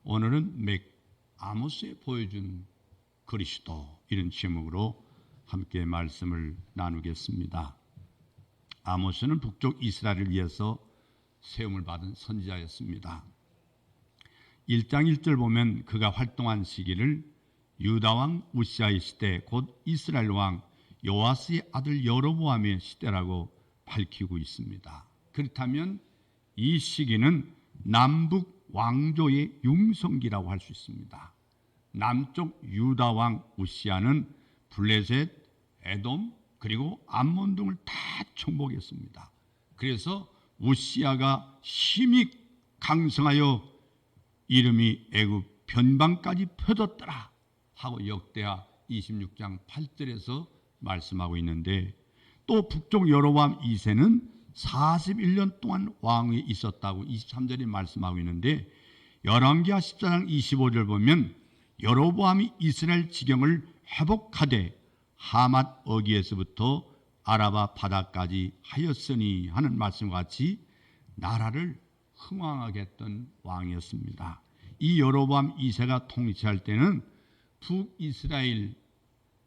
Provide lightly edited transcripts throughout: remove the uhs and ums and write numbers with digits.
오늘은 아모스에 보여준 그리스도, 이런 제목으로 함께 말씀을 나누겠습니다. 아모스는 북쪽 이스라엘을 위해서 세움을 받은 선지자였습니다. 1장 1절 보면 그가 활동한 시기를 유다왕 우시아의 시대, 곧 이스라엘 왕 요아스의 아들 여로보암의 시대라고 밝히고 있습니다. 그렇다면 이 시기는 남북 왕조의 융성기라고 할 수 있습니다. 남쪽 유다 왕 우시아는 블레셋, 에돔, 그리고 암몬 등을 다 정복했습니다. 그래서 우시아가 힘이 강성하여 이름이 애굽 변방까지 퍼졌더라 하고 역대하 26장 8절에서 말씀하고 있는데, 또 북쪽 여로보암 2세는 41년 동안 왕위에 있었다고 23절에 말씀하고 있는데, 열왕기하 14장 25절 보면 여로보암이 이스라엘 지경을 회복하되 하맛 어기에서부터 아라바 바다까지 하였으니 하는 말씀과 같이 나라를 흥왕하게 했던 왕이었습니다. 이 여로보암 2세가 통치할 때는 북이스라엘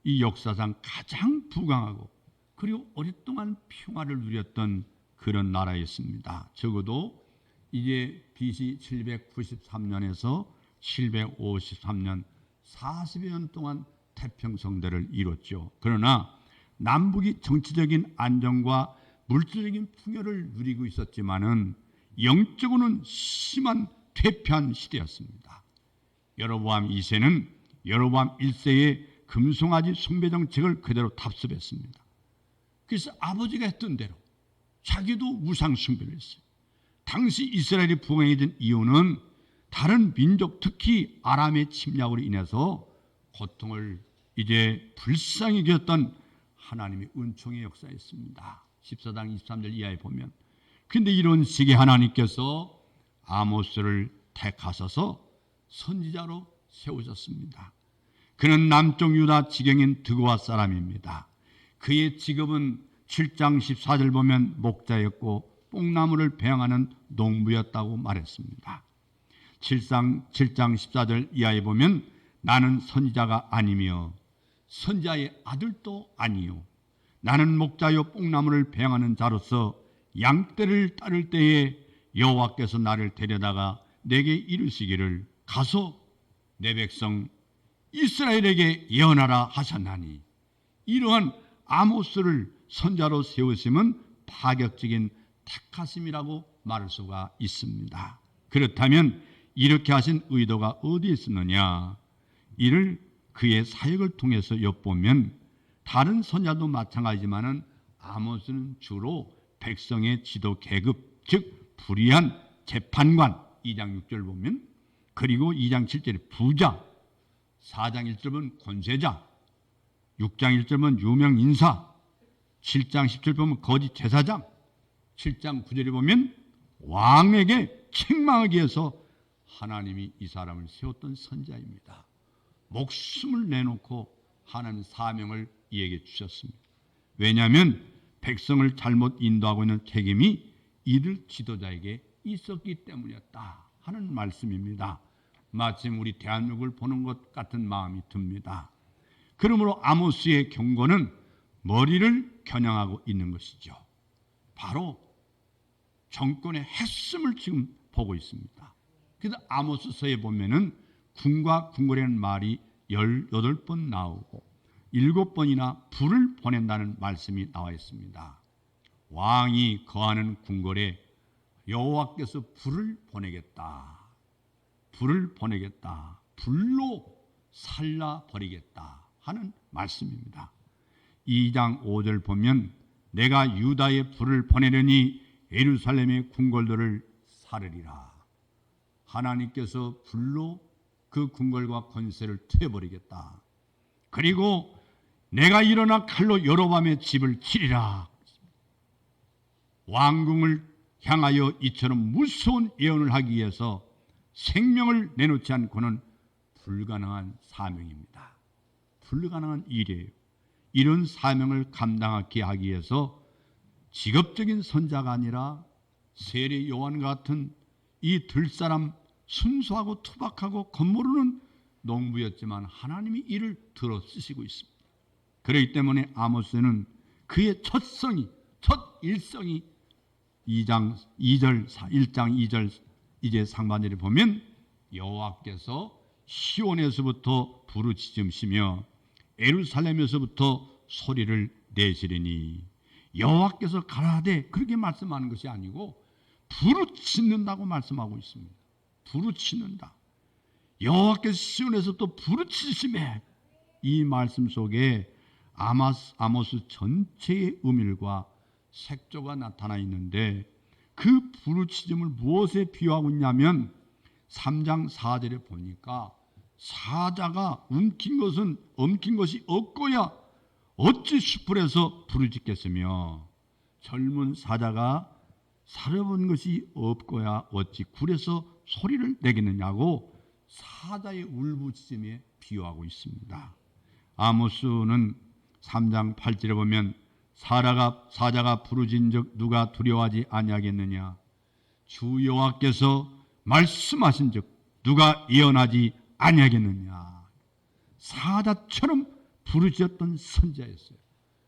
이 역사상 가장 부강하고 그리고 오랫동안 평화를 누렸던 그런 나라였습니다. 적어도 이제 BC 793년에서 753년 40여 년 동안 태평성대를 이뤘죠. 그러나 남북이 정치적인 안정과 물질적인 풍요를 누리고 있었지만은 영적으로는 심한 퇴폐한 시대였습니다. 여로보암 2세는 여로보암 1세의 금송아지 숭배 정책을 그대로 답습했습니다. 그래서 아버지가 했던 대로 자기도 우상 숭배를 했어요. 당시 이스라엘이 부강해진 이유는 다른 민족, 특히 아람의 침략으로 인해서 고통을 이제 불쌍히 겪었던 하나님의 은총의 역사였습니다. 14장 23절 이하에 보면, 근데 이런 시기에 하나님께서 아모스를 택하셔서 선지자로 세우셨습니다. 그는 남쪽 유다 지경인 드고아 사람입니다. 그의 직업은 7장 14절 보면 목자였고 뽕나무를 배양하는 농부였다고 말했습니다. 7장 14절 이하에 보면 나는 선지자가 아니며 선지자의 아들도 아니요 나는 목자요 뽕나무를 배양하는 자로서 양떼를 따를 때에 여호와께서 나를 데려다가 내게 이르시기를 가서 내 백성 이스라엘에게 예언하라 하셨나니, 이러한 아모스를 선자로 세우심은 파격적인 택하심이라고 말할 수가 있습니다. 그렇다면 이렇게 하신 의도가 어디에 있었느냐? 이를 그의 사역을 통해서 엿보면 다른 선자도 마찬가지지만은 아모스는 주로 백성의 지도 계급, 즉 불의한 재판관 2장 6절 보면, 그리고 2장 7절에 부자, 4장 1절 보면 권세자, 6장 1절 보면 유명 인사, 7장 10절 보면 거짓 제사장, 7장 9절에 보면 왕에게 책망하기 위해서 하나님이 이 사람을 세웠던 선지자입니다. 목숨을 내놓고 하나님 사명을 이에게 주셨습니다. 왜냐하면 백성을 잘못 인도하고 있는 책임이 이들 지도자에게 있었기 때문이었다 하는 말씀입니다. 마침 우리 대한민국을 보는 것 같은 마음이 듭니다. 그러므로 아모스의 경고는 머리를 겨냥하고 있는 것이죠. 바로 정권의 핵심을 지금 보고 있습니다. 그래서 아모스서에 보면은 궁과 궁궐이라는 말이 18번 나오고 7번이나 불을 보낸다는 말씀이 나와 있습니다. 왕이 거하는 궁궐에 여호와께서 불을 보내겠다. 불을 보내겠다. 불로 살라버리겠다 하는 말씀입니다. 2장 5절 보면 내가 유다에 불을 보내려니 예루살렘의 궁궐들을 사르리라. 하나님께서 불로 그 궁궐과 권세를 퇴버리겠다. 그리고 내가 일어나 칼로 여로보암의 집을 치리라. 왕궁을 향하여 이처럼 무서운 예언을 하기 위해서 생명을 내놓지 않고는 불가능한 사명입니다. 불가능한 일이에요. 이런 사명을 감당하게 하기 위해서 직업적인 선자가 아니라 세례 요한 같은 이 들사람 순수하고 투박하고 겉모르는 농부였지만 하나님이 이를 들어 쓰시고 있습니다. 그렇기 때문에 아모스는 그의 첫 일성이 1장 2절 이제 상반절에 보면 여호와께서 시온에서부터 부르짖으시며 예루살렘에서부터 소리를 내시리니, 여호와께서 가라하되 그렇게 말씀하는 것이 아니고 부르짖는다고 말씀하고 있습니다. 부르짖는다. 여호와께서 시온에서부터 부르짖으시매, 이 말씀 속에 아모스 전체의 의미과 색조가 나타나 있는데, 그 부르짖음을 무엇에 비유하고 있냐면 3장 4절에 보니까 사자가 움킨 것이 없고야 어찌 숯불에서 부르짖겠으며, 젊은 사자가 살아본 것이 없고야 어찌 굴에서 소리를 내겠느냐고 사자의 울부짖음에 비유하고 있습니다. 아모스는 3장 8절에 보면 사자가 부르짖은즉 누가 두려워하지 아니하겠느냐, 주 여호와께서 말씀하신즉 누가 예언하지 아니하겠느냐. 사자처럼 부르짖었던 선지자였어요.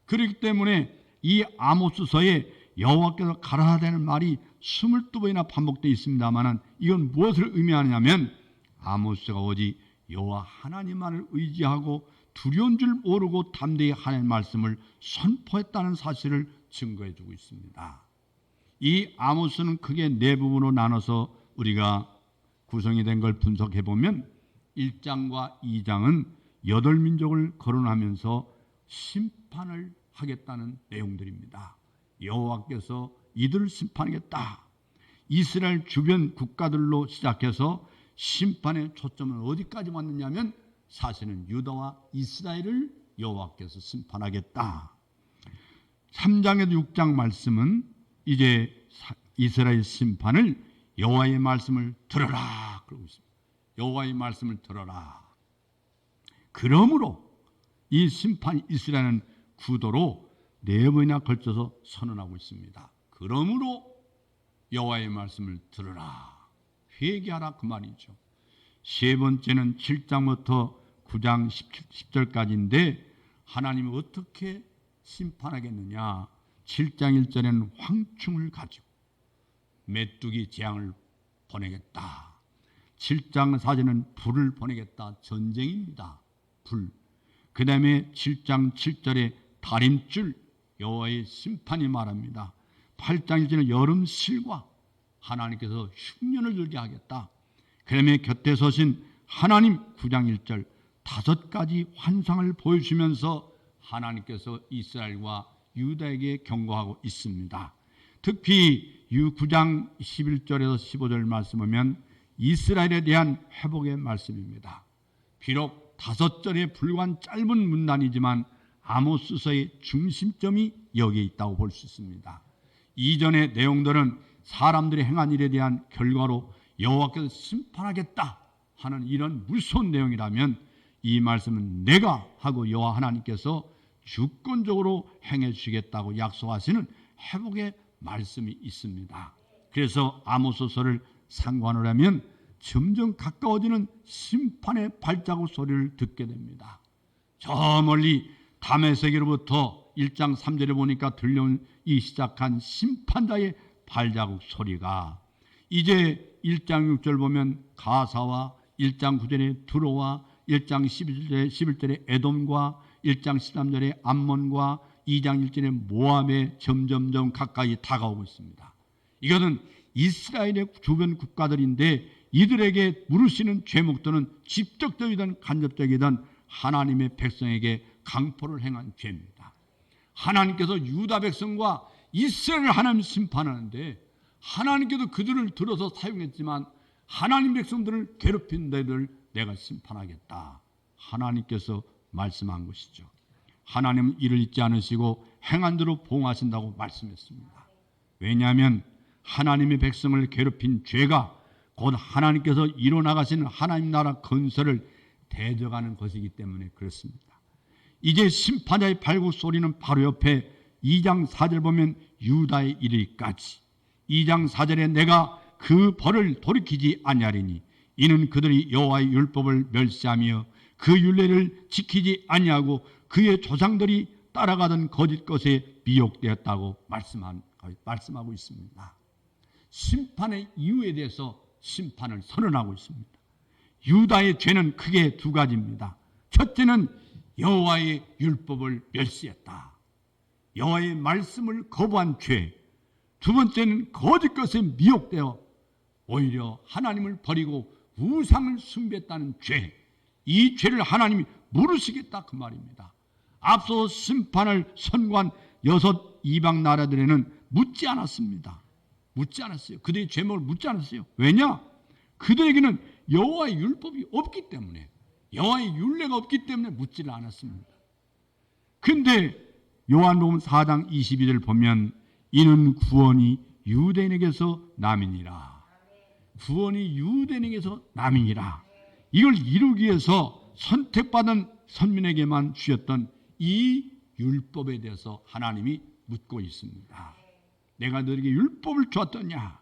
그렇기 때문에 이 아모스서에 여호와께서 가라하라는 말이 22번이나 반복되어 있습니다만, 이건 무엇을 의미하냐면 아모스가 오직 여호와 하나님만을 의지하고 두려운 줄 모르고 담대히 하나님의 말씀을 선포했다는 사실을 증거해 주고 있습니다. 이 아모스는 크게 네 부분으로 나눠서 우리가 구성이 된 걸 분석해 보면 1장과 2장은 8민족을 거론하면서 심판을 하겠다는 내용들입니다. 여호와께서 이들을 심판하겠다. 이스라엘 주변 국가들로 시작해서 심판의 초점은 어디까지 왔느냐면 사실은 유다와 이스라엘을 여호와께서 심판하겠다. 3장에서 6장 말씀은 이제 이스라엘 심판을 여호와의 말씀을 들어라 그러고 있습니다. 여호와의 말씀을 들어라. 그러므로 이 심판 이스라엘은 구도로 4번이나 걸쳐서 선언하고 있습니다. 그러므로 여호와의 말씀을 들으라, 회개하라 그 말이죠. 세 번째는 7장부터 9장 10절까지인데 하나님이 어떻게 심판하겠느냐. 7장 1절에는 황충을 가지고 메뚜기 재앙을 보내겠다. 7장 4절에는 불을 보내겠다. 전쟁입니다. 불. 그 다음에 7장 7절에 다림줄, 여호와의 심판이 말합니다. 8장 1절에 여름 실과, 하나님께서 흉년을 들게 하겠다. 그 다음에 곁에 서신 하나님, 9장 1절 5가지 환상을 보여주면서 하나님께서 이스라엘과 유다에게 경고하고 있습니다. 특히 9장 11절에서 15절 말씀 보면 이스라엘에 대한 회복의 말씀입니다. 비록 5절에 불과한 짧은 문단이지만 아모스서의 중심점이 여기에 있다고 볼 수 있습니다. 이전의 내용들은 사람들이 행한 일에 대한 결과로 여호와께서 심판하겠다 하는 이런 무서운 내용이라면, 이 말씀은 내가 하고 여호와 하나님께서 주권적으로 행해 주시겠다고 약속하시는 회복의 말씀이 있습니다. 그래서 아모스서를 상관을 하면 점점 가까워지는 심판의 발자국 소리를 듣게 됩니다. 저 멀리 다메섹으로부터 1장 3절에 보니까 들려오기 시작한 심판자의 발자국 소리가 이제 1장 6절 보면 가사와 1장 9절에 두로와 1장 11절에 에돔과 1장 13절에 암몬과 2장 1절에 모압에 점점점 가까이 다가오고 있습니다. 이것은 이스라엘의 주변 국가들인데 이들에게 물으시는 죄목들은 직접적이든 간접적이든 하나님의 백성에게 강포를 행한 죄입니다. 하나님께서 유다 백성과 이스라엘을 하나님 심판하는데 하나님께도 그들을 들어서 사용했지만 하나님 백성들을 괴롭힌 데들 내가 심판하겠다. 하나님께서 말씀한 것이죠. 하나님은 이를 잊지 않으시고 행한 대로 보응하신다고 말씀했습니다. 왜냐하면 하나님의 백성을 괴롭힌 죄가 곧 하나님께서 이뤄나가시는 하나님 나라 건설을 대적하는 것이기 때문에 그렇습니다. 이제 심판자의 발국 소리는 바로 옆에 2장 4절 보면 유다에 이르기까지 2장 4절에 내가 그 벌을 돌이키지 아니하리니 이는 그들이 여호와의 율법을 멸시하며 그 율례를 지키지 아니하고 그의 조상들이 따라가던 거짓 것에 미혹되었다고 말씀하고 있습니다. 심판의 이유에 대해서 심판을 선언하고 있습니다. 유다의 죄는 크게 두 가지입니다. 첫째는 여호와의 율법을 멸시했다. 여호와의 말씀을 거부한 죄. 두 번째는 거짓 것에 미혹되어 오히려 하나님을 버리고 우상을 숭배했다는 죄. 이 죄를 하나님이 물으시겠다 그 말입니다. 앞서 심판을 선고한 6 이방 나라들에는 묻지 않았습니다. 묻지 않았어요. 그들의 죄목을 묻지 않았어요. 왜냐? 그들에게는 여호와의 율법이 없기 때문에, 여호와의 율례가 없기 때문에 묻지를 않았습니다. 그런데 요한복음 4장 22절 보면 이는 구원이 유대인에게서 남이니라. 구원이 유대인에게서 남이니라. 이걸 이루기 위해서 선택받은 선민에게만 주셨던 이 율법에 대해서 하나님이 묻고 있습니다. 내가 너에게 율법을 주었더냐?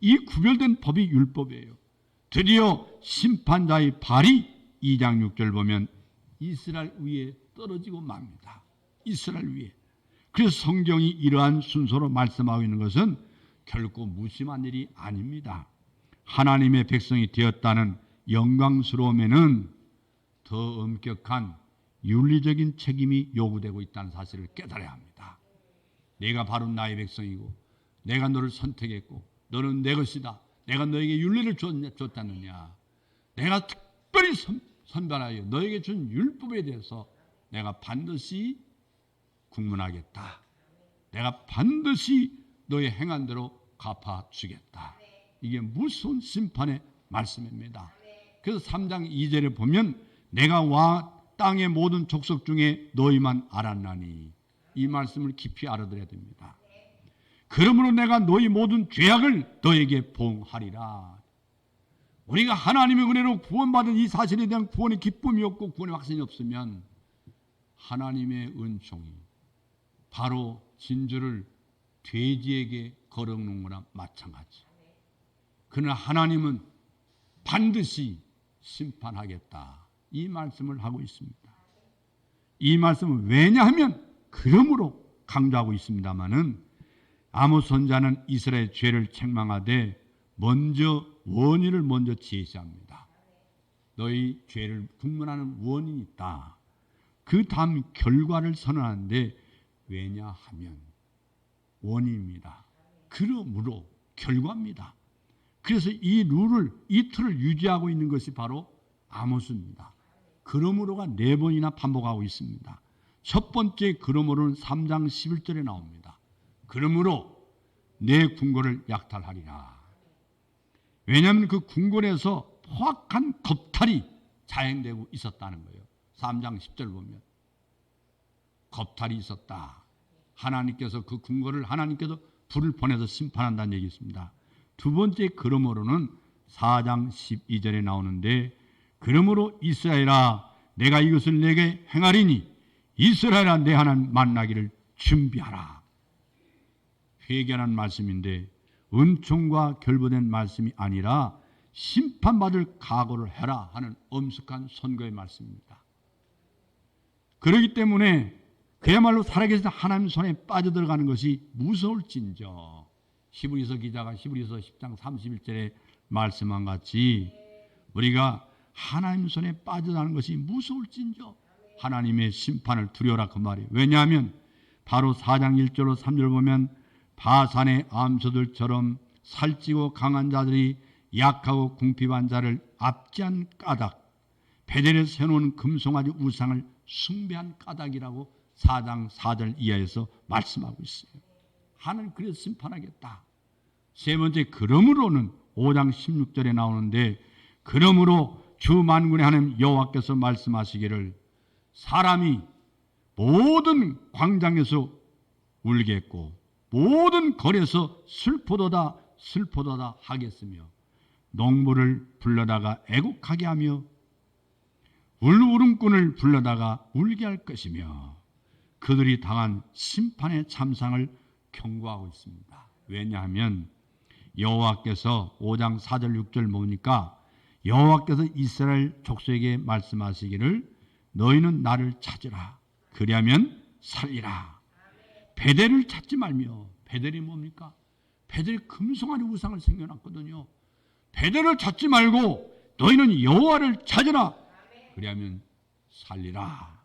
이 구별된 법이 율법이에요. 드디어 심판자의 발이 2장 6절 보면 이스라엘 위에 떨어지고 맙니다. 이스라엘 위에. 그래서 성경이 이러한 순서로 말씀하고 있는 것은 결코 무심한 일이 아닙니다. 하나님의 백성이 되었다는 영광스러움에는 더 엄격한 윤리적인 책임이 요구되고 있다는 사실을 깨달아야 합니다. 내가 바로 나의 백성이고 내가 너를 선택했고 너는 내 것이다. 내가 너에게 윤리를 줬다느냐. 내가 특별히 선발하여 너에게 준 율법에 대해서 내가 반드시 국문하겠다. 내가 반드시 너의 행한 대로 갚아주겠다. 이게 무서운 심판의 말씀입니다. 그래서 3장 2절에 보면 내가 와 땅의 모든 족속 중에 너희만 알았나니 이 말씀을 깊이 알아들어야 됩니다. 그러므로 내가 너희 모든 죄악을 너에게 보응하리라. 우리가 하나님의 은혜로 구원받은 이 사실에 대한 구원의 기쁨이 없고 구원의 확신이 없으면 하나님의 은총이 바로 진주를 돼지에게 걸어놓은 거나 마찬가지. 그러나 하나님은 반드시 심판하겠다. 이 말씀을 하고 있습니다. 이 말씀은 왜냐하면 그러므로 강조하고 있습니다마는 아모스 선지자는 이스라엘 죄를 책망하되 먼저 원인을 먼저 제시합니다. 너희 죄를 국문하는 원인이 있다. 그 다음 결과를 선언하는데 왜냐하면 원인입니다. 그러므로 결과입니다. 그래서 이 룰을 이 틀을 유지하고 있는 것이 바로 아모스입니다. 그러므로가 4번이나 반복하고 있습니다. 첫 번째 그러므로는 3장 11절에 나옵니다. 그러므로 내 궁궐을 약탈하리라. 왜냐하면 그 궁궐에서 포악한 겁탈이 자행되고 있었다는 거예요. 3장 10절 보면 겁탈이 있었다. 하나님께서 그 궁궐을 하나님께서 불을 보내서 심판한다는 얘기 있습니다. 두 번째 그러므로는 4장 12절에 나오는데 그러므로 이스라엘아 내가 이것을 내게 행하리니 이스라엘아 내 하나님 만나기를 준비하라. 회개하는 말씀인데 은총과 결부된 말씀이 아니라 심판받을 각오를 해라 하는 엄숙한 선거의 말씀입니다. 그렇기 때문에 그야말로 살아계신 하나님 손에 빠져들어가는 것이 무서울진저 히브리서 기자가 히브리서 10장 31절에 말씀한 같이 우리가 하나님 손에 빠져나가는 것이 무서울진저 하나님의 심판을 두려워라 그 말이에요. 왜냐하면 바로 4장 1절로 3절 보면 바산의 암소들처럼 살찌고 강한 자들이 약하고 궁핍한 자를 압제한 까닭 베델에 세워놓은 금송아지 우상을 숭배한 까닭이라고 4장 4절 이하에서 말씀하고 있어요. 하나님 그래서 심판하겠다. 세 번째 그러므로는 5장 16절에 나오는데 그러므로 주 만군의 하나님 여호와께서 말씀하시기를 사람이 모든 광장에서 울겠고 모든 거리에서 슬프도다 슬프도다 하겠으며 농부를 불러다가 애곡하게 하며 울울음꾼을 불러다가 울게 할 것이며 그들이 당한 심판의 참상을 경고하고 있습니다. 왜냐하면 여호와께서 5장 4절 6절 보니까 여호와께서 이스라엘 족속에게 말씀하시기를 너희는 나를 찾으라. 그리하면 살리라. 베델을 찾지 말며, 베델이 뭡니까? 베델이 금송아지 우상을 생겨났거든요. 베델을 찾지 말고 너희는 여호와를 찾으라. 그리하면 살리라.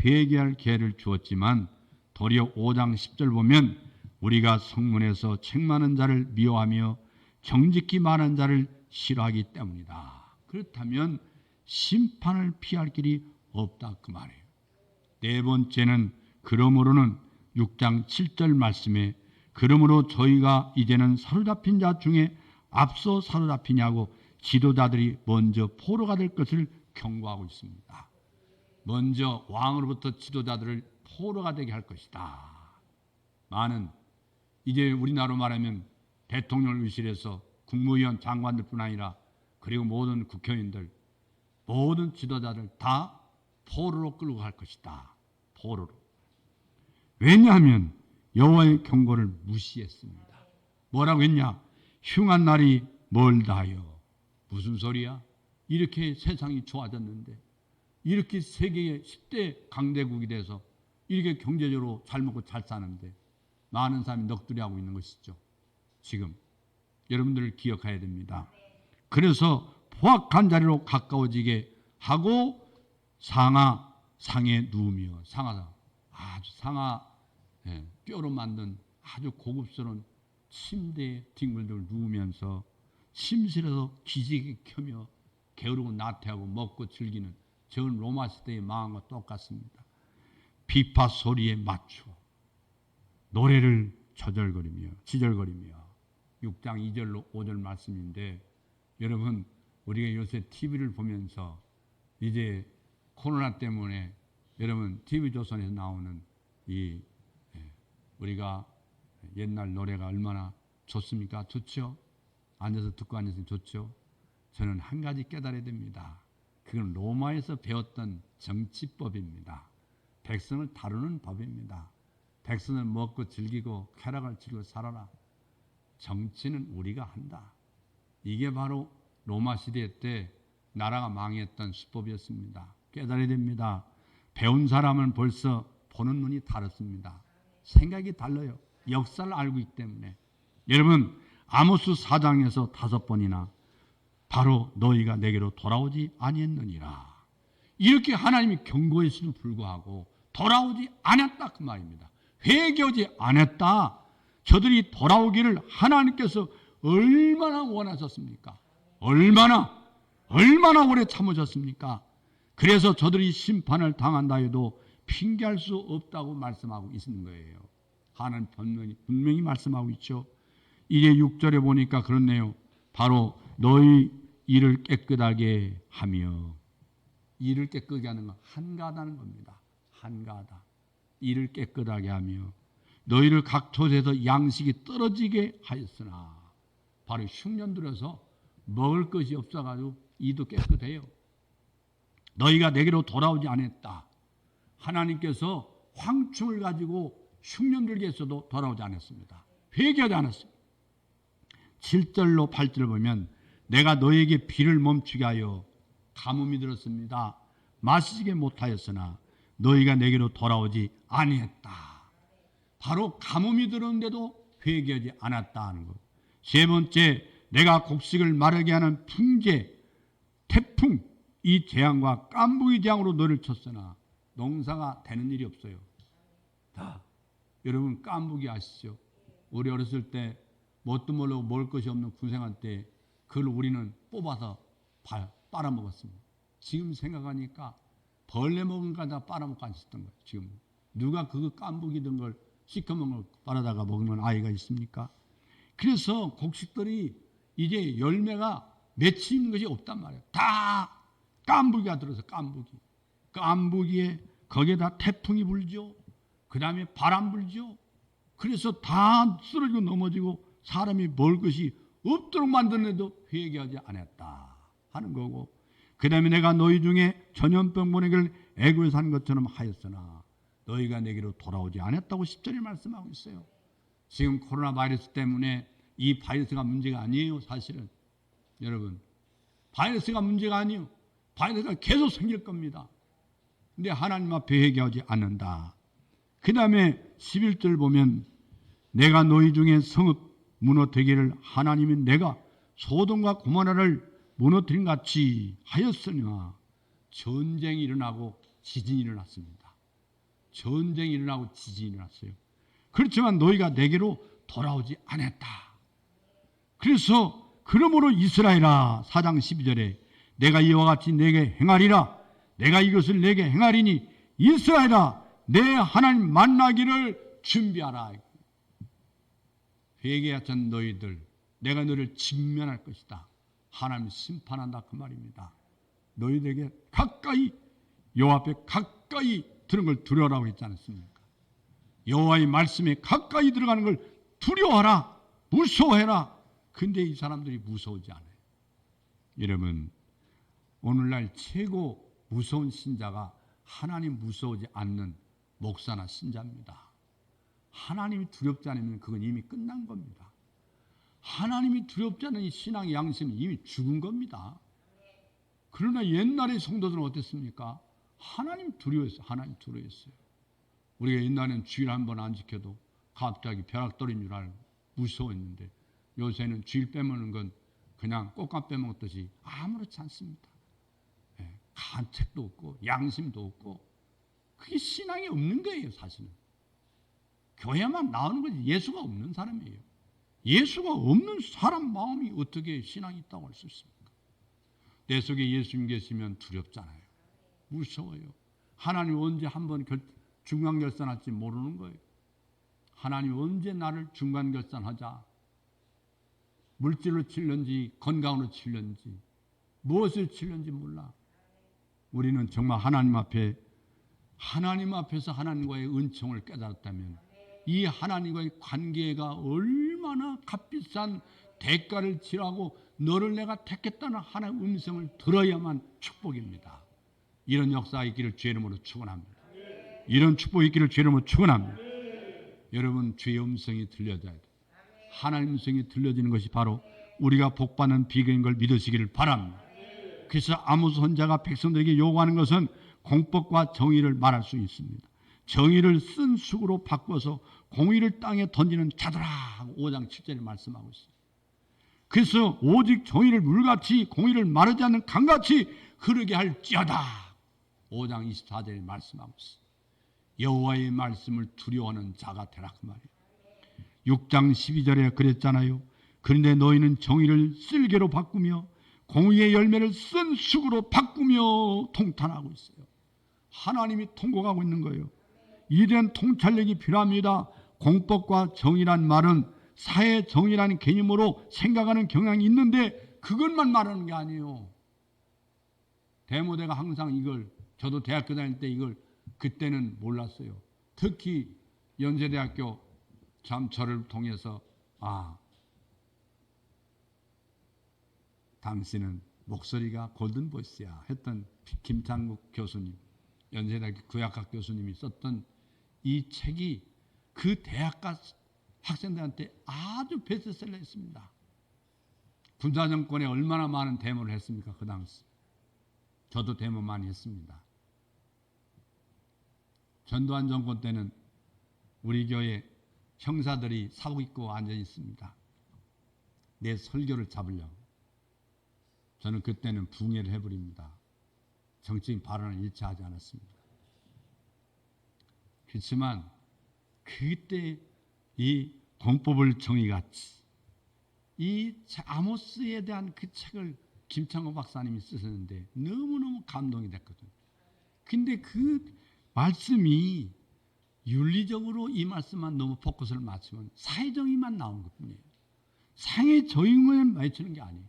회개할 기회를 주었지만 도리어 5장 10절 보면 우리가 성문에서 책 많은 자를 미워하며 정직히 말한 자를 싫어하기 때문이다. 그렇다면 심판을 피할 길이 없다 그 말이에요. 네 번째는 그러므로는 6장 7절 말씀에 그러므로 저희가 이제는 사로잡힌 자 중에 앞서 사로잡히냐고 지도자들이 먼저 포로가 될 것을 경고하고 있습니다. 먼저 왕으로부터 지도자들을 포로가 되게 할 것이다. 많은 이제 우리나라로 말하면 대통령실에서 국무위원 장관들뿐 아니라 그리고 모든 국회의원들 모든 지도자들 다 포로로 끌고 갈 것이다. 포로로. 왜냐하면 여호와의 경고를 무시했습니다. 뭐라고 했냐? 흉한 날이 멀다하여. 무슨 소리야? 이렇게 세상이 좋아졌는데 이렇게 세계의 10대 강대국이 돼서 이렇게 경제적으로 잘 먹고 잘 사는데 많은 사람이 넋두리하고 있는 것이죠. 지금 여러분들을 기억해야 됩니다. 그래서 포악한 자리로 가까워지게 하고 상에 누우며 아주 상아 뼈로 만든 아주 고급스러운 침대에 뒹굴뒹굴 누우면서 침실에서 기지개 켜며 게으르고 나태하고 먹고 즐기는 전 로마 시대의 마음과 똑같습니다. 비파 소리에 맞춰 노래를 지절거리며 6장 2절로 5절 말씀인데 여러분 우리가 요새 TV를 보면서 이제 코로나 때문에 여러분 TV조선에서 나오는 우리가 옛날 노래가 얼마나 좋습니까? 좋죠? 앉아서 듣고 앉아서 좋죠? 저는 한 가지 깨달아야 됩니다. 그건 로마에서 배웠던 정치법입니다. 백성을 다루는 법입니다. 백성을 먹고 즐기고 쾌락을 즐기고 살아라. 정치는 우리가 한다. 이게 바로 로마 시대 때 나라가 망했던 수법이었습니다. 깨달아야 됩니다. 배운 사람은 벌써 보는 눈이 다릅니다. 생각이 달라요. 역사를 알고 있기 때문에. 여러분 아모스 4장에서 5번이나 바로 너희가 내게로 돌아오지 아니했느니라. 이렇게 하나님이 경고했음에도 불구하고 돌아오지 않았다 그 말입니다. 회개하지 않았다. 저들이 돌아오기를 하나님께서 얼마나 원하셨습니까? 얼마나 오래 참으셨습니까? 그래서 저들이 심판을 당한다 해도 핑계할 수 없다고 말씀하고 있는 거예요. 하나님 분명히 말씀하고 있죠. 이제 6절에 보니까 그렇네요. 바로 너희 일을 깨끗하게 하며, 일을 깨끗하게 하는 건 한가하다는 겁니다. 한가하다. 일을 깨끗하게 하며 너희를 각 톳에서 양식이 떨어지게 하였으나, 바로 흉년 들어서 먹을 것이 없어가지고 이도 깨끗해요. 너희가 내게로 돌아오지 않았다. 하나님께서 황충을 가지고 흉년 들게 했어도 돌아오지 않았습니다. 회개하지 않았습니다. 7절로 8절을 보면 내가 너에게 비를 멈추게 하여 가뭄이 들었습니다. 마시게 못하였으나 너희가 내게로 돌아오지 아니했다. 바로 가뭄이 들었는데도 회개하지 않았다 하는 것. 세 번째, 내가 곡식을 마르게 하는 풍제, 태풍, 이 재앙과 깐부기 재앙으로 너를 쳤으나 농사가 되는 일이 없어요. 다 여러분 깐부기 아시죠? 우리 어렸을 때 뭣도 모르고 먹을 것이 없는 군생활 때 그걸 우리는 뽑아서 빨아먹었습니다. 지금 생각하니까 벌레 먹은 거 다 빨아먹고 앉았던 거예요. 지금 누가 그거 깐부기 든 걸 시커먼 걸 빨아다가 먹는 아이가 있습니까? 그래서 곡식들이 이제 열매가 맺혀 있는 것이 없단 말이에요. 다 깐부기가 들어서 깐부기에 거기에다 태풍이 불죠. 그 다음에 바람 불죠. 그래서 다 쓰러지고 넘어지고 사람이 먹을 것이 없도록 만드는데도 회개하지 않았다 하는 거고, 그 다음에 내가 너희 중에 전염병 보내기를 애굽에서 한 것처럼 하였으나 너희가 내게로 돌아오지 않았다고 10절에 말씀하고 있어요. 지금 코로나 바이러스 때문에 이 바이러스가 문제가 아니에요. 사실은 여러분 바이러스가 문제가 아니요. 바이러스가 계속 생길 겁니다. 근데 하나님 앞에 회개하지 않는다. 그 다음에 11절 보면 내가 너희 중에 성읍 무너뜨리기를 하나님이 내가 소돔과 고모라를 무너뜨린 같이 하였으나 전쟁이 일어나고 지진이 일어났습니다. 전쟁이 일어나고 지진이 일어났어요. 그렇지만 너희가 내게로 돌아오지 않았다. 그래서 그러므로 이스라엘아 4장 12절에 내가 이와 같이 내게 행하리라. 내가 이것을 내게 행하리니 이스라엘아 내 하나님 만나기를 준비하라. 회개하던 너희들 내가 너를 직면할 것이다. 하나님 심판한다 그 말입니다. 너희들에게 가까이 여호와 앞에 가까이 드는 걸 두려워라고 했지 않습니까? 여호와의 말씀에 가까이 들어가는 걸 두려워하라. 무서워해라. 근데 이 사람들이 무서워하지 않아요. 여러분 오늘날 최고 무서운 신자가 하나님 무서워하지 않는 목사나 신자입니다. 하나님이 두렵지 않으면 그건 이미 끝난 겁니다. 하나님이 두렵지 않은 이 신앙의 양심은 이미 죽은 겁니다. 그러나 옛날의 성도들은 어땠습니까? 하나님 두려워했어요. 하나님 두려워했어요. 우리가 옛날에는 주일 한 번 안 지켜도 갑자기 벼락 떨어진 줄 알고 무서워했는데 요새는 주일 빼먹는 건 그냥 꽃감 빼먹듯이 아무렇지 않습니다. 간책도 없고 양심도 없고 그게 신앙이 없는 거예요. 사실은 교회만 나오는 거지 예수가 없는 사람이에요. 예수가 없는 사람 마음이 어떻게 신앙이 있다고 할 수 있습니까? 내 속에 예수님 계시면 두렵잖아요. 무서워요. 하나님 언제 한번 중간결산할지 모르는 거예요. 하나님 언제 나를 중간결산하자. 물질로 칠는지 건강으로 칠는지 무엇을 칠는지 몰라. 우리는 정말 하나님 앞에서 하나님과의 은총을 깨달았다면 이 하나님과의 관계가 얼마나 값비싼 대가를 치르고 너를 내가 택했다는 하나님의 음성을 들어야만 축복입니다. 이런 역사가 있기를 주의 이름으로 축원합니다. 이런 축복이 있기를 주의 이름으로 축원합니다. 여러분 주의 음성이 들려져야 돼요. 하나님 음성이 들려지는 것이 바로 우리가 복받는 비결인 걸 믿으시기를 바랍니다. 그래서 아모스 선지자가 백성들에게 요구하는 것은 공법과 정의를 말할 수 있습니다. 정의를 쓴 수구로 바꿔서 공의를 땅에 던지는 자들아 5장 7절에 말씀하고 있어요. 그래서 오직 정의를 물같이 공의를 마르지 않는 강같이 흐르게 할지어다 5장 24절에 말씀하고 있어요. 여호와의 말씀을 두려워하는 자가 되라 그 말이에요. 6장 12절에 그랬잖아요. 그런데 너희는 정의를 쓸개로 바꾸며 공의의 열매를 쓴 수구로 바꾸며 통탄하고 있어요. 하나님이 통곡하고 있는 거예요. 이런 통찰력이 필요합니다. 공법과 정의란 말은 사회 정의라는 개념으로 생각하는 경향이 있는데 그것만 말하는 게 아니에요. 대모대가 항상 이걸 저도 대학교 다닐 때 이걸 그때는 몰랐어요. 특히 연세대학교 참 저를 통해서 당신은 목소리가 골든보이스야 했던 김창국 교수님, 연세대학교 구약학 교수님이 썼던 이 책이 그 대학가 학생들한테 아주 베스트셀러였습니다. 군사정권에 얼마나 많은 데모를 했습니까? 그 당시. 저도 데모 많이 했습니다. 전두환 정권 때는 우리 교회 형사들이 사고 입고 앉아 있습니다. 내 설교를 잡으려고. 저는 그때는 붕해를 해버립니다. 정치인 발언을 일치하지 않았습니다. 그렇지만 그때 이 공법을 정의같이 이 아모스에 대한 그 책을 김창호 박사님이 쓰셨는데 너무너무 감동이 됐거든요. 근데 그 말씀이 윤리적으로 이 말씀만 너무 포커스를 맞추면 사회정의만 나오는 것뿐이에요. 사회정의에 맞추는 게 아니에요.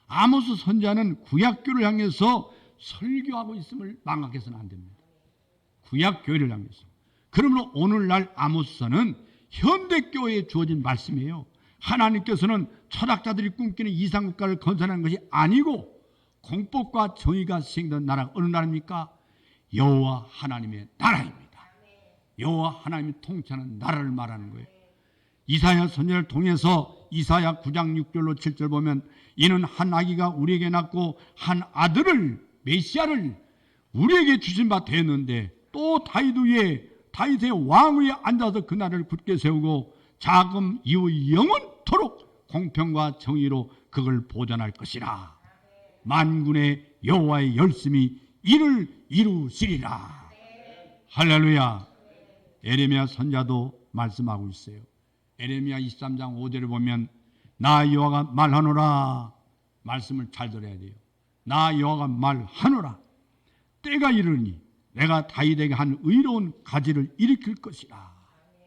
아모스 선지자는 구약교를 향해서 설교하고 있음을 망각해서는 안 됩니다. 구약교회를 향해서. 그러므로 오늘날 아모스서는 현대교회에 주어진 말씀이에요. 하나님께서는 철학자들이 꿈꾸는 이상국가를 건설하는 것이 아니고 공법과 정의가 시행된 나라가 어느 나라입니까? 여호와 하나님의 나라입니다. 여호와 하나님이 통치하는 나라를 말하는 거예요. 이사야 선지자를 통해서 이사야 9장 6절로 7절 보면 이는 한 아기가 우리에게 낳고 한 아들을 메시아를 우리에게 주신 바 되었는데 또 다윗 위에 다윗의 왕 위에 앉아서 그 나라를 굳게 세우고 자금 이후 영원토록 공평과 정의로 그걸 보존할 것이라. 만군의 여호와의 열심히 이를 이루시리라. 할렐루야. 에레미야 선자도 말씀하고 있어요. 에레미야 23장 5절을 보면 나 여호와가 말하노라. 말씀을 잘 들어야 돼요. 나 여호와가 말하노라. 때가 이르니 내가 다윗에게 한 의로운 가지를 일으킬 것이라.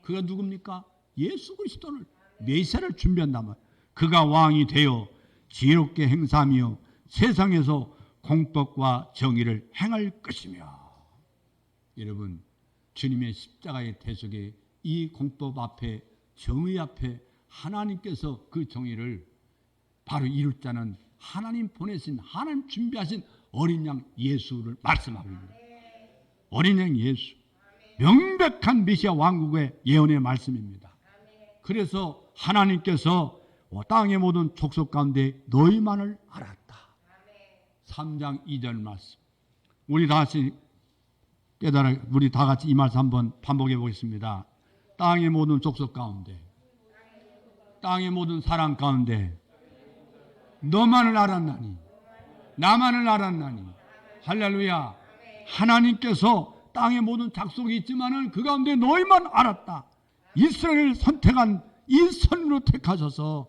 그가 누굽니까? 예수 그리스도를 메시아를 준비한다면 그가 왕이 되어 지혜롭게 행사하며 세상에서 공법과 정의를 행할 것이며. 여러분, 주님의 십자가의 대속에 이 공법 앞에 정의 앞에 하나님께서 그 정의를 바로 이룰 자는 하나님 보내신 하나님 준비하신 어린 양 예수를 말씀하고 있습니다. 어린 양 예수, 명백한 메시아 왕국의 예언의 말씀입니다. 그래서 하나님께서 땅의 모든 족속 가운데 너희만을 알았다. 3장 2절 말씀. 우리 다 같이 이 말씀 한번 반복해 보겠습니다. 땅의 모든 족속 가운데, 땅의 모든 사람 가운데 너만을 알았나니, 나만을 알았나니. 할렐루야. 하나님께서 땅의 모든 족속이 있지만은 그 가운데 너희만 알았다. 이스라엘을 선택한 이 선으로 택하셔서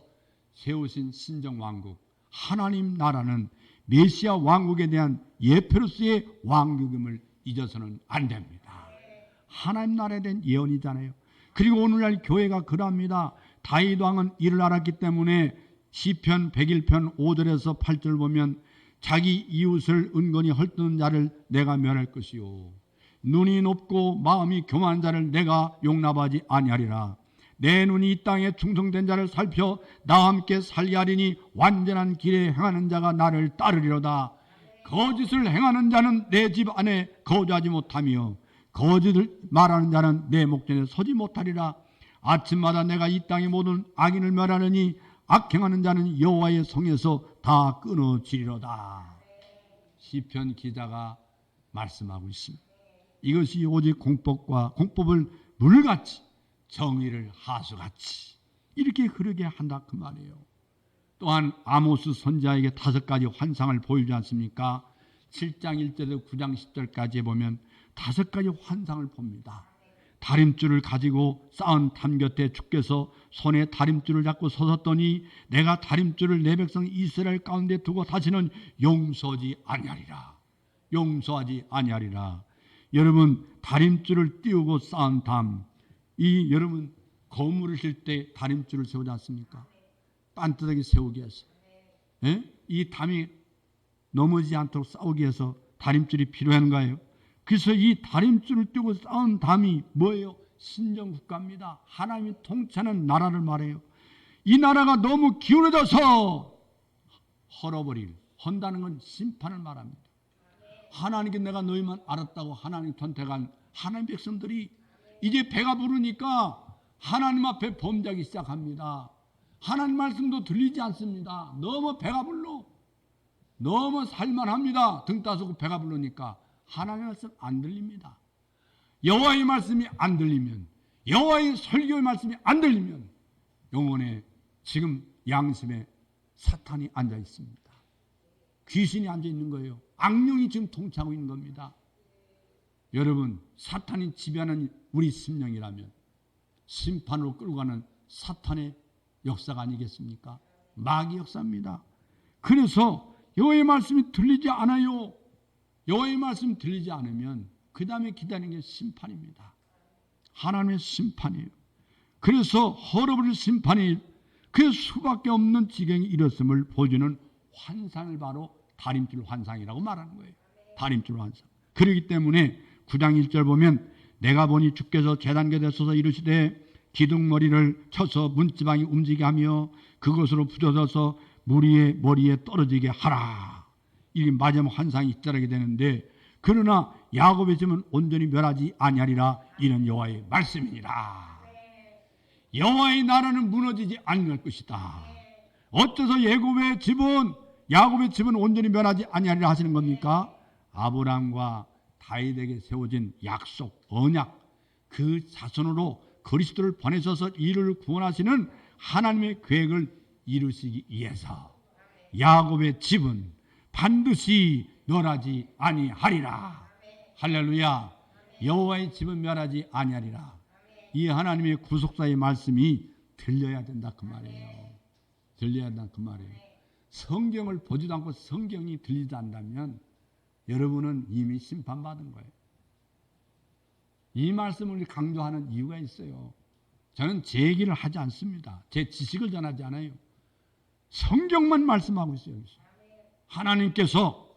세우신 신정왕국 하나님 나라는 메시아 왕국에 대한 예표로서의 왕국임을 잊어서는 안 됩니다. 하나님 나라에 대한 예언이잖아요. 그리고 오늘날 교회가 그러합니다. 다윗 왕은 이를 알았기 때문에 시편 101편 5절에서 8절 보면 자기 이웃을 은근히 헐뜯는 자를 내가 멸할 것이요 눈이 높고 마음이 교만한 자를 내가 용납하지 아니하리라. 내 눈이 이 땅에 충성된 자를 살펴 나와 함께 살게 하리니 완전한 길에 행하는 자가 나를 따르리로다. 거짓을 행하는 자는 내 집 안에 거주하지 못하며 거짓을 말하는 자는 내 목전에 서지 못하리라. 아침마다 내가 이 땅의 모든 악인을 멸하느니 악행하는 자는 여호와의 성에서 다 끊어지리로다. 시편 기자가 말씀하고 있습니다. 이것이 오직 공법을 물같이 정의를 하수같이 이렇게 흐르게 한다 그 말이에요. 또한 아모스 선지자에게 5가지 환상을 보이지 않습니까? 7장 1절에서 9장 10절까지 보면 5가지 환상을 봅니다. 다림줄을 가지고 쌓은 담 곁에 주께서 손에 다림줄을 잡고 서섰더니 내가 다림줄을 내 백성 이스라엘 가운데 두고 다시는 용서하지 아니하리라. 여러분, 다림줄을 띄우고 쌓은 담, 여러분 거물을 실 때 다림줄을 세우지 않습니까? 빤듯하게 세우기 위해서. 이 담이 넘어지지 않도록 싸우기 위해서 다림줄이 필요한 거예요. 그래서 이 다림줄을 띄우고 쌓은 담이 뭐예요? 신정국가입니다. 하나님이 통치하는 나라를 말해요. 이 나라가 너무 기울어져서 헌다는 건 심판을 말합니다. 하나님께 내가 너희만 알았다고 하나님 선택한 하나님 백성들이 이제 배가 부르니까 하나님 앞에 범죄하기 시작합니다. 하나님 말씀도 들리지 않습니다. 너무 배가 불러. 너무 살만합니다. 등 따스고 배가 부르니까 하나님의 말씀 안 들립니다. 여호와의 말씀이 안 들리면, 여호와의 설교의 말씀이 안 들리면 영혼에 지금 양심에 사탄이 앉아 있습니다. 귀신이 앉아 있는 거예요. 악령이 지금 통치하고 있는 겁니다. 여러분, 사탄이 지배하는 우리 심령이라면 심판으로 끌고 가는 사탄의 역사가 아니겠습니까? 마귀 역사입니다. 그래서 여호와의 말씀이 들리지 않아요. 여호와의 말씀 들리지 않으면 그 다음에 기다리는 게 심판입니다. 하나님의 심판이에요. 그래서 헐어버릴 심판이 그 수밖에 없는 지경이 이뤘음을 보여주는 환상을 바로 다림줄 환상이라고 말하는 거예요. 다림줄 환상. 그렇기 때문에 9장 1절 보면 내가 보니 주께서 제단궤에 서서 이르시되 기둥머리를 쳐서 문지방이 움직이게 하며 그것으로 부서져서 무리의 머리에 떨어지게 하라. 이게 마지막 환상이 잇따르게 되는데 그러나 야곱의 집은 온전히 멸하지 아니하리라. 이는 여호와의 말씀이니라. 여호와의 나라는 무너지지 아니할 것이다. 어째서 야곱의 집은 온전히 멸하지 아니하리라 하시는 겁니까? 아브라함과 다윗에게 세워진 약속, 언약, 그 자손으로 그리스도를 보내셔서 이를 구원하시는 하나님의 계획을 이루시기 위해서 야곱의 집은 반드시 멸하지 아니하리라. 할렐루야. 여호와의 집은 멸하지 아니하리라. 이 하나님의 구속사의 말씀이 들려야 된다 그 말이에요. 들려야 된다 그 말이에요. 성경을 보지도 않고 성경이 들리지 않다면 여러분은 이미 심판받은 거예요. 이 말씀을 강조하는 이유가 있어요. 저는 제 얘기를 하지 않습니다. 제 지식을 전하지 않아요. 성경만 말씀하고 있어요. 하나님께서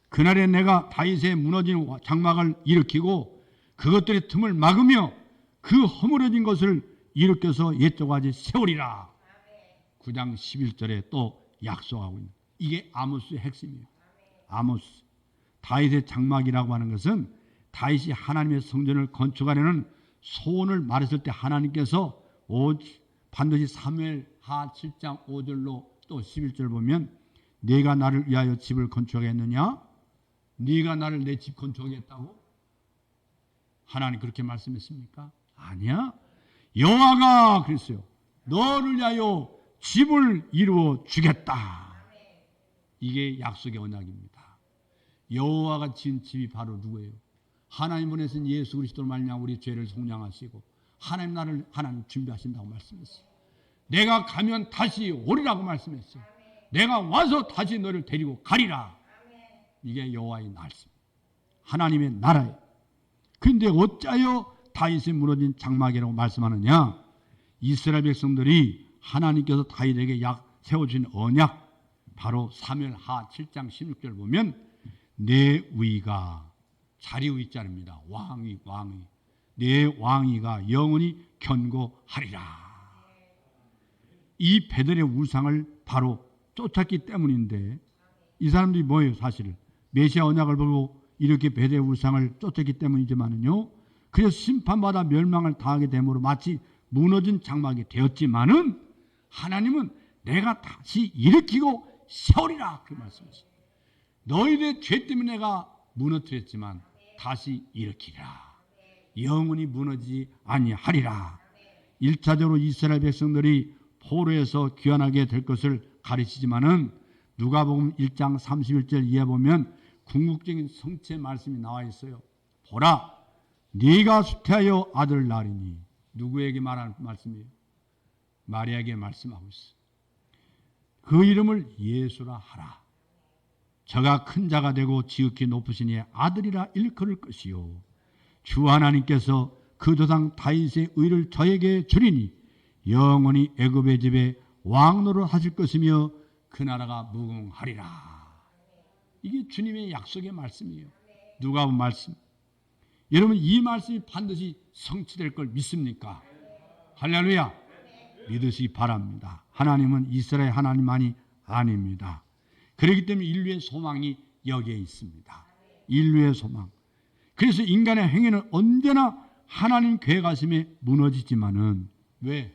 그날에 내가 다윗의 무너진 장막을 일으키고 그것들의 틈을 막으며 그 허물어진 것을 일으켜서 옛적까지 세우리라. 9장 11절에 또 약속하고 있는 이게 아모스의 핵심이에요. 아모스. 다윗의 장막이라고 하는 것은 다윗이 하나님의 성전을 건축하려는 소원을 말했을 때 하나님께서 반드시 사무엘하 7장 5절로 또 11절 보면 네가 나를 위하여 집을 건축하겠느냐? 네가 나를 내 집 건축하겠다고? 하나님 그렇게 말씀했습니까? 아니야. 여호와가 그랬어요. 너를 위하여 집을 이루어 주겠다. 이게 약속의 언약입니다. 여호와가 지은 집이 바로 누구예요? 하나님 보내신 예수 그리스도로 말미암아 우리 죄를 속량하시고 하나님 나를 하나님 준비하신다고 말씀했어요. 내가 가면 다시 오리라고 말씀했어요. 내가 와서 다시 너를 데리고 가리라. 이게 여호와의 말씀. 하나님의 나라예요. 그런데 어찌하여 다윗이 무너진 장막이라고 말씀하느냐? 이스라엘 백성들이 하나님께서 다윗에게 세워주신 언약 바로 사무엘하 7장 16절 보면 내 위가 자리 위자입니다. 왕위 내 왕위가 영원히 견고하리라. 이 베델의 우상을 바로 쫓았기 때문인데 이 사람들이 뭐예요? 사실 메시아 언약을 보고 이렇게 베델의 우상을 쫓았기 때문이지만은요. 그래서 심판받아 멸망을 당하게 되므로 마치 무너진 장막이 되었지만은 하나님은 내가 다시 일으키고 세우리라 그 말씀이었어요. 너희들의 죄 때문에 내가 무너뜨렸지만 다시 일으키리라. 영원히 무너지지 아니하리라. 1차적으로 이스라엘 백성들이 포로에서 귀환하게 될 것을 가르치지만은 누가복음 1장 31절 이해 보면 궁극적인 성취의 말씀이 나와 있어요. 보라, 네가 수태하여 아들 낳으리니. 누구에게 말하는 말씀이에요? 마리아에게 말씀하고 있어요. 그 이름을 예수라 하라. 저가 큰 자가 되고 지극히 높으시니 아들이라 일컬을 것이요. 주 하나님께서 그 조상 다윗의 의를 저에게 주리니 영원히 애굽의 집에 왕노릇 하실 것이며 그 나라가 무궁하리라. 이게 주님의 약속의 말씀이에요. 누가복음 말씀. 여러분 이 말씀이 반드시 성취될 걸 믿습니까? 할렐루야. 믿으시기 바랍니다. 하나님은 이스라엘 하나님만이 아닙니다. 그렇기 때문에 인류의 소망이 여기에 있습니다. 인류의 소망. 그래서 인간의 행위는 언제나 하나님 계획하심에 무너지지만은 왜?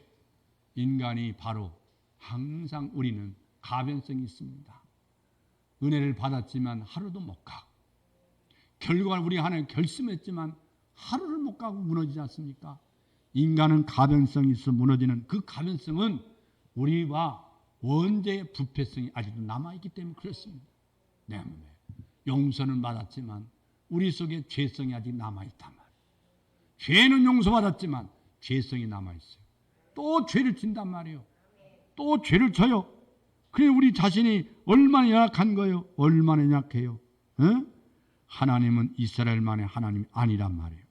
인간이 바로 항상 우리는 가변성이 있습니다. 은혜를 받았지만 하루도 못 가고 결국은 우리가 하나님 결심했지만 하루를 못 가고 무너지지 않습니까? 인간은 가변성이 있어 무너지는 그 가변성은 우리와 원죄의 부패성이 아직도 남아있기 때문에 그렇습니다. 내 몸에 용서는 받았지만 우리 속에 죄성이 아직 남아있단 말이에요. 죄는 용서받았지만 죄성이 남아있어요. 또 죄를 진단 말이에요. 또 죄를 져요. 그래 우리 자신이 얼마나 연약한 거예요. 얼마나 연약해요. 하나님은 이스라엘만의 하나님이 아니란 말이에요.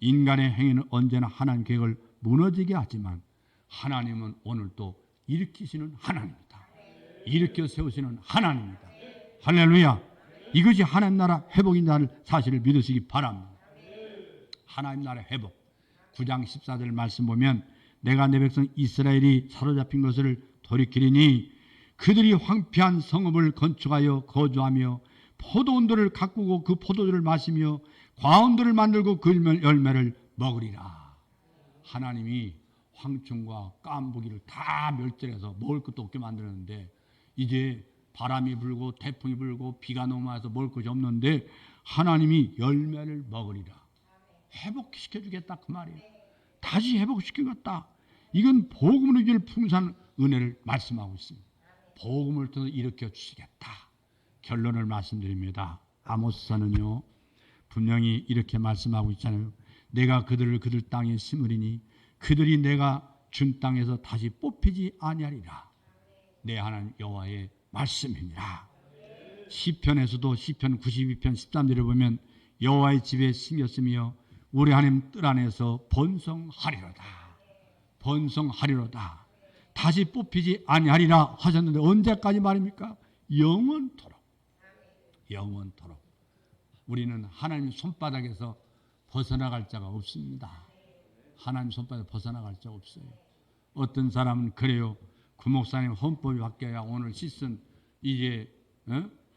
인간의 행위는 언제나 하나님 계획을 무너지게 하지만 하나님은 오늘 또 일으키시는 하나님입니다. 일으켜 세우시는 하나님입니다. 할렐루야. 이것이 하나님 나라 회복이라는 사실을 믿으시기 바랍니다. 하나님 나라 회복. 9장 14절 말씀 보면 내가 내 백성 이스라엘이 사로잡힌 것을 돌이키리니 그들이 황폐한 성읍을 건축하여 거주하며 포도원들을 가꾸고 그 포도주를 마시며 과원들을 만들고 그 열매를 먹으리라. 하나님이 황충과 깐부기를 다 멸절해서 먹을 것도 없게 만들었는데 이제 바람이 불고 태풍이 불고 비가 너무 와서 먹을 것이 없는데 하나님이 열매를 먹으리라. 회복시켜 주겠다 그 말이에요. 다시 회복시키겠다. 이건 복음으로 줄 풍성한 은혜를 말씀하고 있습니다. 복음을 통해서 일으켜 주시겠다. 결론을 말씀드립니다. 아모스서는요 분명히 이렇게 말씀하고 있잖아요. 내가 그들을 그들 땅에 심으리니 그들이 내가 준 땅에서 다시 뽑히지 아니하리라. 내 하나님 여호와의 말씀이니라. 시편에서도 시편 92편 13절에 보면 여호와의 집에 심겼으며 우리 하나님 뜰 안에서 번성하리로다. 번성하리로다. 다시 뽑히지 아니하리라 하셨는데 언제까지 말입니까? 영원토록. 영원토록. 우리는 하나님 손바닥에서 벗어나갈 자가 없습니다. 하나님 손바닥에서 벗어나갈 자가 없어요. 어떤 사람은 그래요. 구목사님 헌법이 바뀌어야 오늘 씻은 이제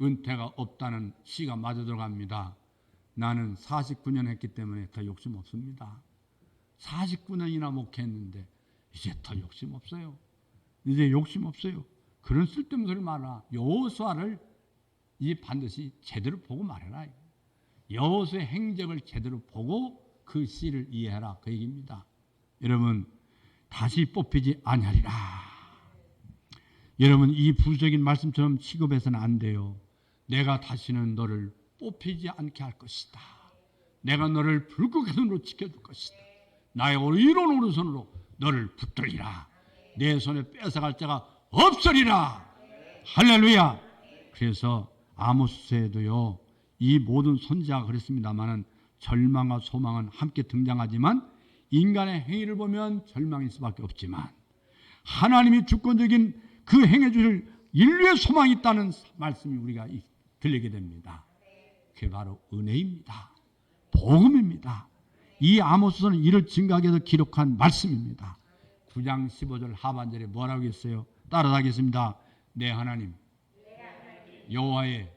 은퇴가 없다는 시가 맞아 들어갑니다. 나는 49년 했기 때문에 더 욕심 없습니다. 49년이나 목회했는데 이제 더 욕심 없어요. 이제 욕심 없어요. 그런 쓸데없는 소리 말아. 여호수아를 이 반드시 제대로 보고 말해라. 여호수아의 행적을 제대로 보고 그 시를 이해하라 그 얘기입니다. 여러분 다시 뽑히지 아니하리라. 여러분 이 부수적인 말씀처럼 취급해서는 안 돼요. 내가 다시는 너를 뽑히지 않게 할 것이다. 내가 너를 불국의 손으로 지켜줄 것이다. 나의 의로운 오른손으로 너를 붙들리라. 내 손에 뺏어갈 자가 없으리라. 할렐루야. 그래서 아모스에도요 이 모든 선지자가 그랬습니다마는 절망과 소망은 함께 등장하지만 인간의 행위를 보면 절망일 수밖에 없지만 하나님이 주권적인 그 행해 주실 인류의 소망이 있다는 말씀이 우리가 들리게 됩니다. 그게 바로 은혜입니다. 복음입니다. 이 아모스는 이를 증거하기 위해서 기록한 말씀입니다. 9장 15절 하반절에 뭐라고 했어요? 따라하겠습니다. 내 하나님 여호와의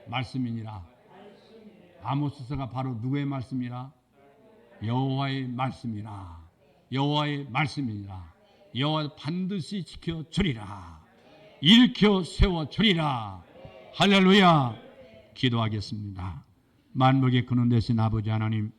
말씀이니라. 아모스서가 바로 누구의 말씀이라? 여호와의 말씀이라. 여호와의 말씀이니라. 여호와 반드시 지켜주리라. 일으켜 세워주리라. 할렐루야. 기도하겠습니다. 만복의 근원 되신 아버지 하나님,